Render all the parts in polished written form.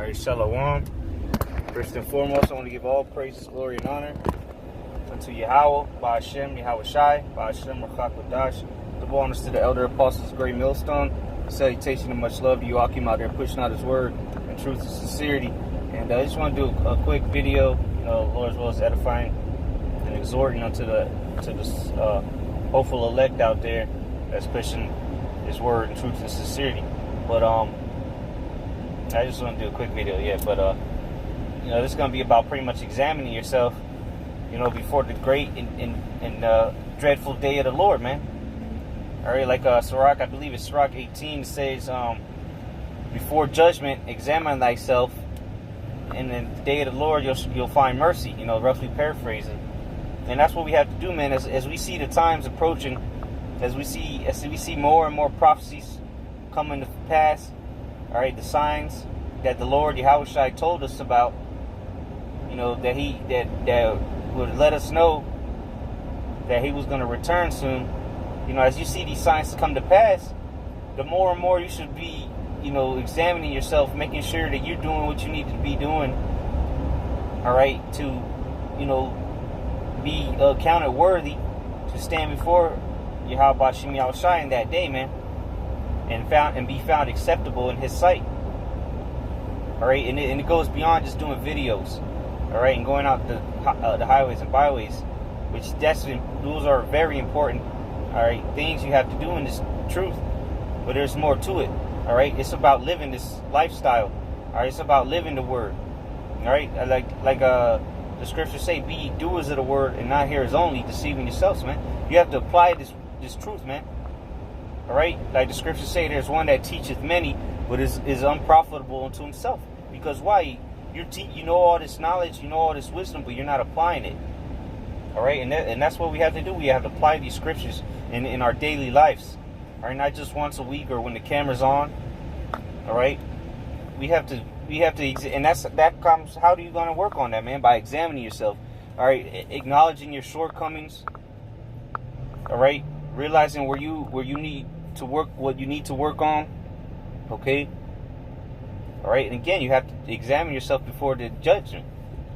All right, Shalom. First and foremost, I want to give all praises, glory, and honor unto Yahweh, Ba'ashem, Yahweh Shai, Ba'ashem, Rachak Wadash. Double honors to the elder apostles, great millstone. Salutation and much love to you, Akim, out there pushing out his word in truth and sincerity. And I just want to do a quick video, Lord, as well as edifying and exhorting unto this hopeful elect out there that's pushing his word in truth and sincerity. But I just want to do a quick video, this is going to be about pretty much examining yourself, before the great and dreadful day of the Lord, man. All right, like Sirach, I believe it's Sirach 18 says, before judgment, examine thyself, and in the day of the Lord, you'll find mercy, roughly paraphrasing. And that's what we have to do, man, as we see the times approaching, as we see more and more prophecies coming to pass. All right, the signs that the Lord Yahweh Shai told us about, that would let us know that He was going to return soon. As you see these signs come to pass, the more and more you should be, examining yourself, making sure that you're doing what you need to be doing. All right, to, be counted worthy to stand before Yahweh Ba'ashem Yahweh Shai in that day, man. And be found acceptable in His sight. All right, and it goes beyond just doing videos. All right, and going out the highways and byways, which those are very important. All right, things you have to do in this truth, but there's more to it. All right, it's about living this lifestyle. All right, it's about living the word. All right, like the scriptures say, be ye doers of the word and not hearers only, deceiving yourselves, man. You have to apply this truth, man. All right, like the scriptures say, there's one that teacheth many, but is unprofitable unto himself. Because why? You know all this knowledge, you know all this wisdom, but you're not applying it. All right, and that's what we have to do. We have to apply these scriptures in our daily lives. All right, not just once a week or when the camera's on. All right, we have to, and that comes. How are you going to work on that, man? By examining yourself. All right, acknowledging your shortcomings. All right, realizing where you need to work, what you need to work on. Okay. All right, and again, you have to examine yourself before the judgment.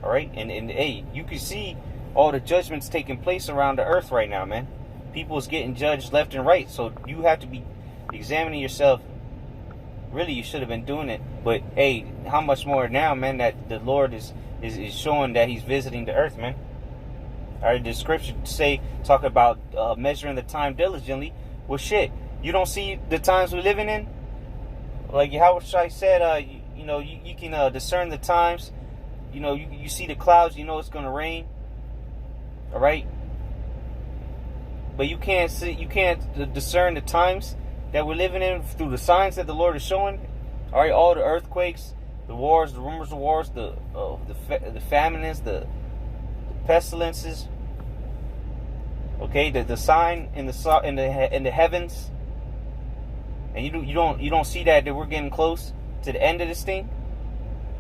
All right, and hey, you can see all the judgments taking place around the earth right now, man. People is getting judged left and right, so you have to be examining yourself. Really, you should have been doing it, but hey, how much more now, man, that the Lord is showing that He's visiting the earth, man. All right, the scripture talk about measuring the time diligently. Well, shit, you don't see the times we're living in? Like Yahweh Shai said, you can discern the times. You see the clouds, it's going to rain. All right? But you can't discern the times that we're living in through the signs that the Lord is showing. All right, all the earthquakes, the wars, the rumors of wars, the famines, the pestilences. Okay, the sign in the heavens. And you don't see that we're getting close to the end of this thing.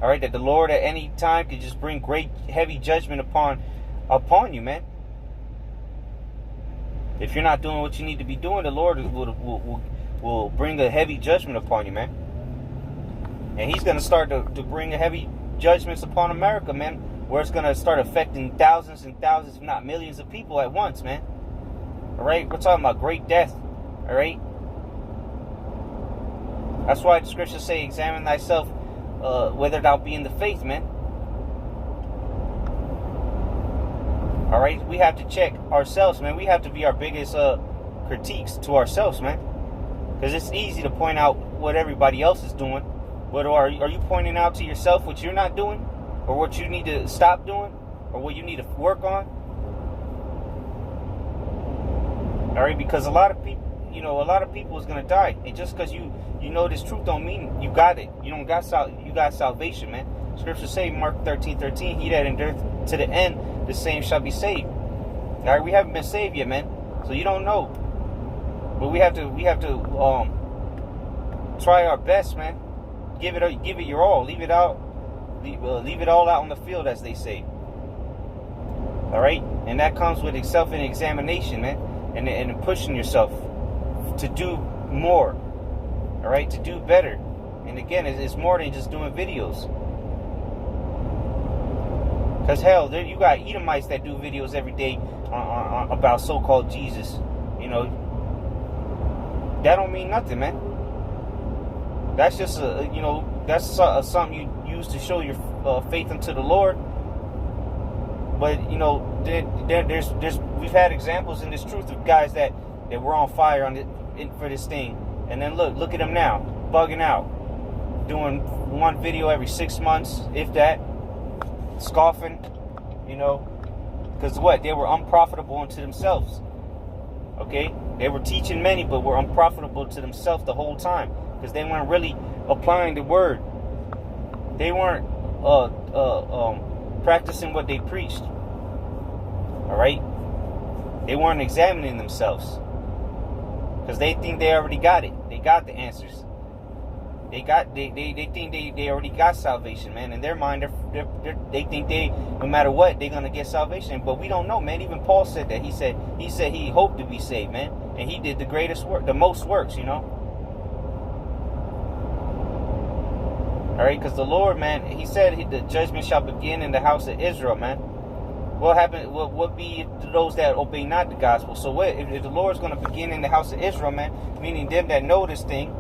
All right, that the Lord at any time could just bring great heavy judgment upon you, man. If you're not doing what you need to be doing, the Lord will bring a heavy judgment upon you, man. And He's going to start to bring a heavy judgments upon America, man, where it's going to start affecting thousands and thousands, if not millions of people at once, man. All right, we're talking about great death. All right. That's why the scriptures say, examine thyself, whether thou be in the faith, man. All right, we have to check ourselves, man. We have to be our biggest critiques to ourselves, man. Because it's easy to point out what everybody else is doing. But are you pointing out to yourself what you're not doing? Or what you need to stop doing? Or what you need to work on? All right, because a lot of people is going to die. And just because you know this truth don't mean you got it. You got salvation, man. Scripture say, Mark 13:13, he that endureth to the end, the same shall be saved. All right, we haven't been saved yet, man. So you don't know. But we have to try our best, man. Give it your all. Leave it all out on the field, as they say. All right, and that comes with self-examination, man, and pushing yourself to do more. All right, to do better. And again, it's more than just doing videos. Because hell, you got Edomites that do videos every day about so-called Jesus. You know, that don't mean nothing, man. That's just that's something you use to show your faith unto the Lord. But there's we've had examples in this truth of guys that were on fire for this thing, and then look at them now, bugging out, doing one video every 6 months, if that, scoffing, because they were unprofitable unto themselves. Okay, they were teaching many, but were unprofitable to themselves the whole time, because they weren't really applying the word. They weren't practicing what they preached. All right, they weren't examining themselves, because they think they already got it. They got the answers. They think they already got salvation, man. In their mind, they think no matter what, they're gonna get salvation. But we don't know, man. Even Paul said that. He said he hoped to be saved, man, and he did the greatest work, the most works, All right, because the Lord, man, he said the judgment shall begin in the house of Israel, man. What happened? What be to those that obey not the gospel? So what if the Lord's going to begin in the house of Israel, man? Meaning them that know this thing,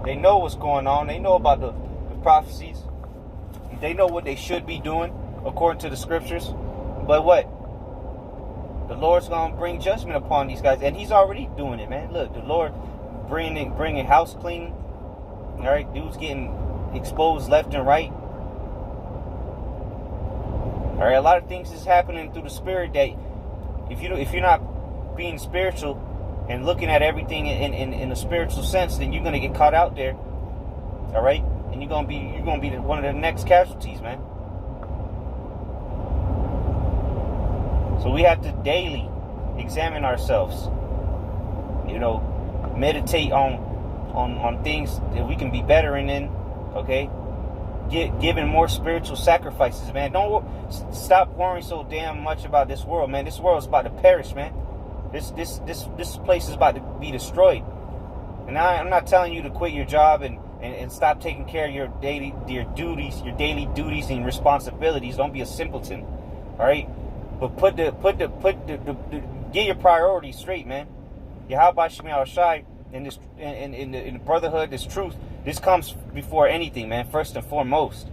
they know what's going on. They know about the prophecies. They know what they should be doing according to the scriptures. But what? The Lord's going to bring judgment upon these guys, and He's already doing it, man. Look, the Lord bringing house cleaning. All right, dudes getting exposed left and right. All right, a lot of things is happening through the Spirit that if you're not being spiritual and looking at everything in a spiritual sense, then you're gonna get caught out there. All right, and you're gonna be one of the next casualties, man. So we have to daily examine ourselves. Meditate on things that we can be better in. Okay. Giving more spiritual sacrifices, man. Don't stop worrying so damn much about this world, man. This world is about to perish, man. This place is about to be destroyed. And I'm not telling you to quit your job and stop taking care of your daily duties and responsibilities. Don't be a simpleton, all right? But get your priorities straight, man. Yahweh Shemi Shai in the brotherhood, this truth. This comes before anything, man. First and foremost.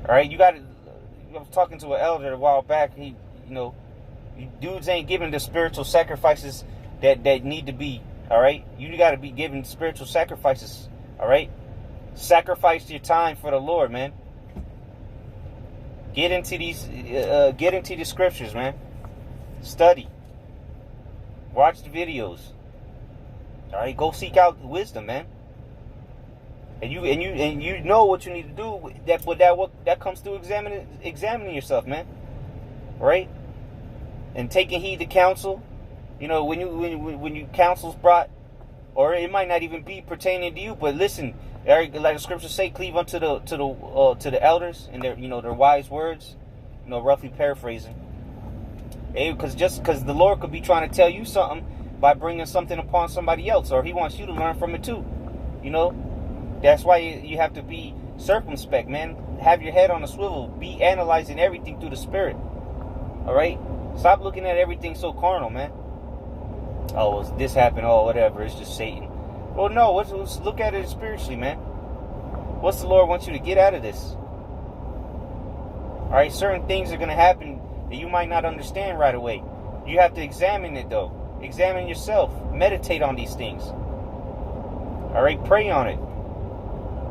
All right, I was talking to an elder a while back. Dudes ain't giving the spiritual sacrifices that need to be. All right, you got to be giving spiritual sacrifices. All right, sacrifice your time for the Lord, man. Get into the scriptures, man. Study. Watch the videos. All right, go seek out wisdom, man. And you know what you need to do. That comes through examining yourself, man. Right? And taking heed to counsel. When you counsel's brought, or it might not even be pertaining to you, but listen, like the scriptures say, cleave unto the elders and their their wise words. Roughly paraphrasing. Because the Lord could be trying to tell you something by bringing something upon somebody else, or He wants you to learn from it too. That's why you have to be circumspect, man. Have your head on a swivel. Be analyzing everything through the Spirit. All right? Stop looking at everything so carnal, man. Oh, this happened. Oh, whatever. It's just Satan. Well, no. Let's look at it spiritually, man. What's the Lord wants you to get out of this? All right? Certain things are going to happen that you might not understand right away. You have to examine it, though. Examine yourself. Meditate on these things. All right? Pray on it.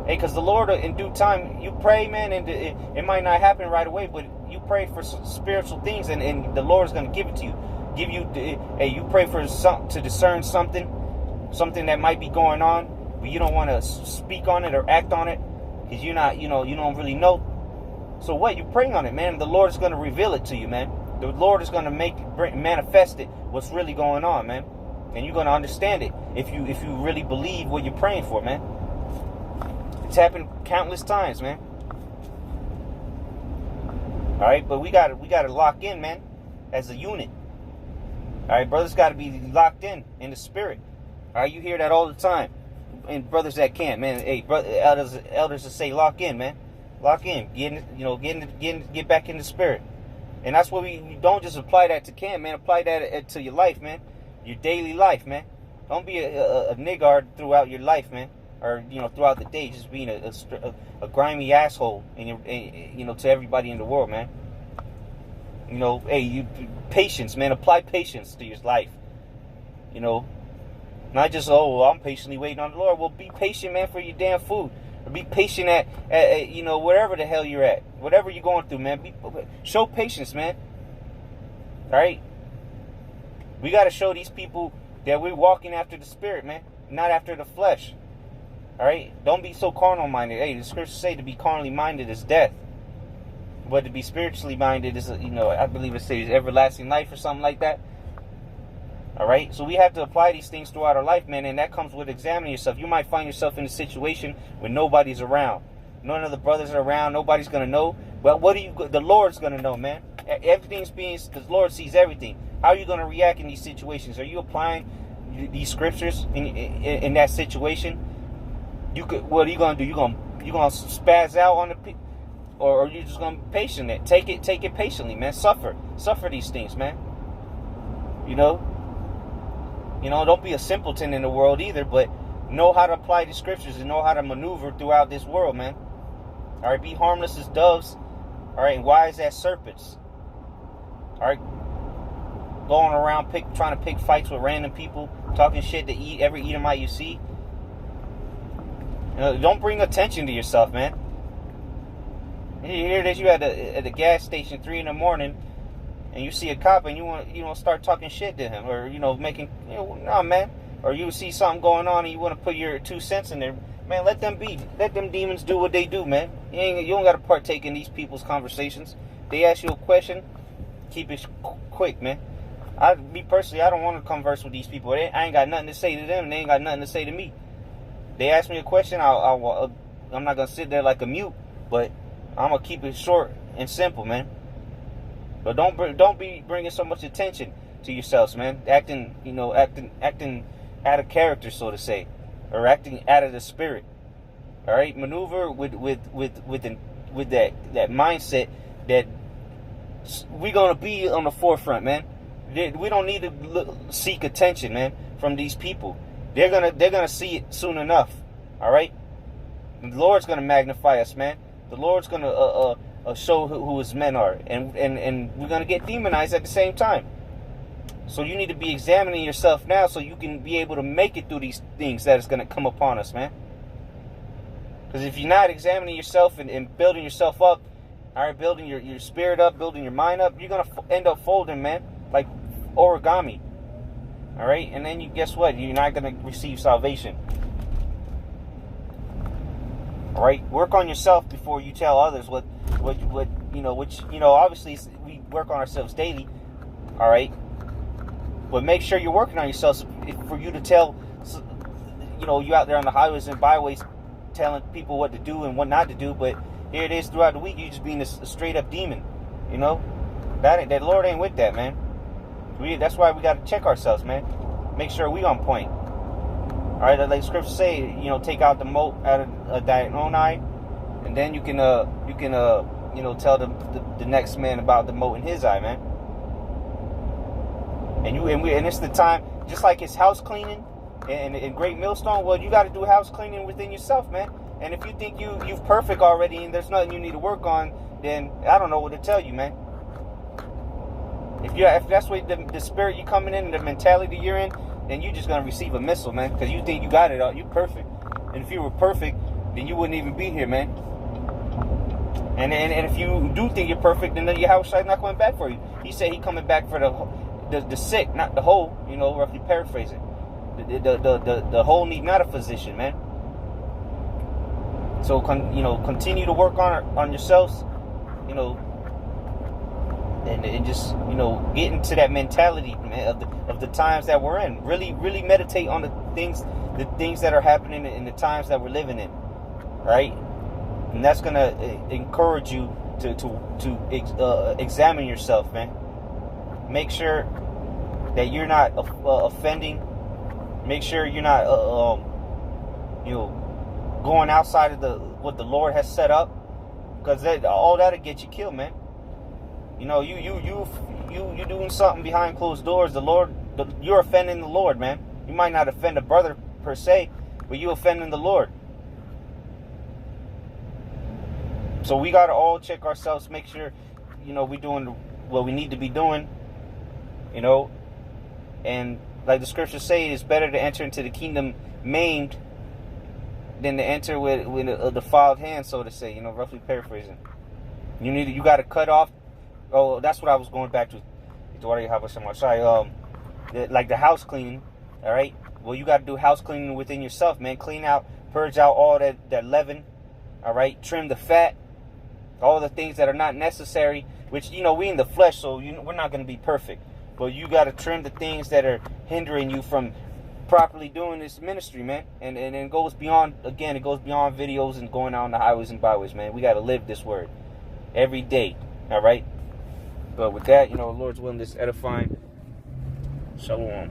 Hey, because the Lord, in due time, you pray, man, and it might not happen right away, but you pray for spiritual things, and the Lord is going to give it to you. You pray for to discern something that might be going on, but you don't want to speak on it or act on it because you don't really know. So what? You praying on it, man. The Lord is going to reveal it to you, man. The Lord is going to manifest it, what's really going on, man. And you're going to understand it if you really believe what you're praying for, man. It's happened countless times, man. All right, but we got to lock in, man, as a unit. All right, brothers got to be locked in the Spirit. All right, you hear that all the time. and brothers that can't, man. Hey, elders to say, lock in, man. Lock in. Get back in the spirit. And that's what we don't just apply that to camp, man. Apply that to your life, man. Your daily life, man. Don't be a niggard throughout your life, man. Or, throughout the day, just being a grimy asshole, to everybody in the world, man. Patience, man. Apply patience to your life. Not just, I'm patiently waiting on the Lord. Well, be patient, man, for your damn food. Or be patient at wherever the hell you're at. Whatever you're going through, man. Show patience, man. All right? We got to show these people that we're walking after the spirit, man. Not after the flesh. All right? Don't be so carnal minded. Hey, the scriptures say to be carnally minded is death. But to be spiritually minded is, I believe it says everlasting life or something like that. All right? So we have to apply these things throughout our life, man. And that comes with examining yourself. You might find yourself in a situation when nobody's around. None of the brothers are around. Nobody's going to know. Well, the Lord's going to know, man. The Lord sees everything. How are you going to react in these situations? Are you applying these scriptures in that situation? What are you going to do? You going to spaz out on the people? Or are you just going to be patient? Take it patiently, man. Suffer these things, man. Don't be a simpleton in the world either, but know how to apply the scriptures and know how to maneuver throughout this world, man. All right, be harmless as doves. All right, and wise as serpents. All right, going around trying to pick fights with random people, talking shit to every Edomite you see. Don't bring attention to yourself, man. Here it is, you at the gas station 3 a.m, and you see a cop and you want to start talking shit to him, or making nah, man. Or you see something going on and you want to put your 2 cents in there, man. Let them demons do what they do, man. You don't got to partake in these people's conversations. They ask you a question, keep it quick, man. Me personally, I don't want to converse with these people. I ain't got nothing to say to them, and they ain't got nothing to say to me. They ask me a question, I'm not gonna sit there like a mute, but I'm gonna keep it short and simple, man. But don't be bringing so much attention to yourselves, man. Acting out of character, so to say, or acting out of the spirit. All right, maneuver with that mindset that we're gonna be on the forefront, man. We don't need to seek attention, man, from these people. They're gonna see it soon enough. All right, the Lord's gonna magnify us, man. The Lord's gonna show who his men are, and we're gonna get demonized at the same time. So you need to be examining yourself now, so you can be able to make it through these things that is gonna come upon us, man. Because if you're not examining yourself and building yourself up, all right, building your spirit up, building your mind up, you're gonna end up folding, man, like origami. All right, and then guess what? You're not gonna receive salvation. All right, work on yourself before you tell others what obviously we work on ourselves daily. All right, but make sure you're working on yourself for you to tell. You out there on the highways and byways telling people what to do and what not to do, but here it is throughout the week you just being a straight up demon. That Lord ain't with that, man. That's why we got to check ourselves, man. Make sure we on point. All right, like scriptures say, take out the mote out of thine own eye, and then you can tell the next man about the mote in his eye, man. And it's the time, just like it's house cleaning and Great Millstone. Well, you got to do house cleaning within yourself, man. And if you think you've perfect already and there's nothing you need to work on, then I don't know what to tell you, man. If that's what the spirit you coming in and the mentality you're in, then you're just gonna receive a missile, man. Because you think you got it all, you perfect. And if you were perfect, then you wouldn't even be here, man. And if you do think you're perfect, then your house is not coming back for you. He said he coming back for the sick, not the whole. Roughly paraphrasing. The whole need not a physician, man. So continue to work on yourselves, and just get into that mentality, man, of the times that we're in. Really meditate on the things that are happening in the times that we're living in, right? And that's gonna encourage you to examine yourself, man. Make sure that you're not offending. Make sure you're not you know, going outside of what the Lord has set up, because all that'll get you killed, man. You know, you doing something behind closed doors. The Lord, you're offending the Lord, man. You might not offend a brother per se, but you offending the Lord. So we gotta all check ourselves, make sure, you know, we doing what we need to be doing, you know. And like the scriptures say, it's better to enter into the kingdom maimed than to enter with a defiled hand, so to say. You know, roughly paraphrasing. You got to cut off. Oh, that's what I was going back to. Like the house cleaning. All right. Well, you got to do house cleaning within yourself, man. Clean out, purge out all that leaven. All right. Trim the fat. All the things that are not necessary. Which, you know, we in the flesh, so we're not going to be perfect. But you got to trim the things that are hindering you from properly doing this ministry, man. And it goes beyond, again, it goes beyond videos and going out on the highways and byways, man. We got to live this word every day, all right? But with that, you know, the Lord's willing, this edifying. Shalom.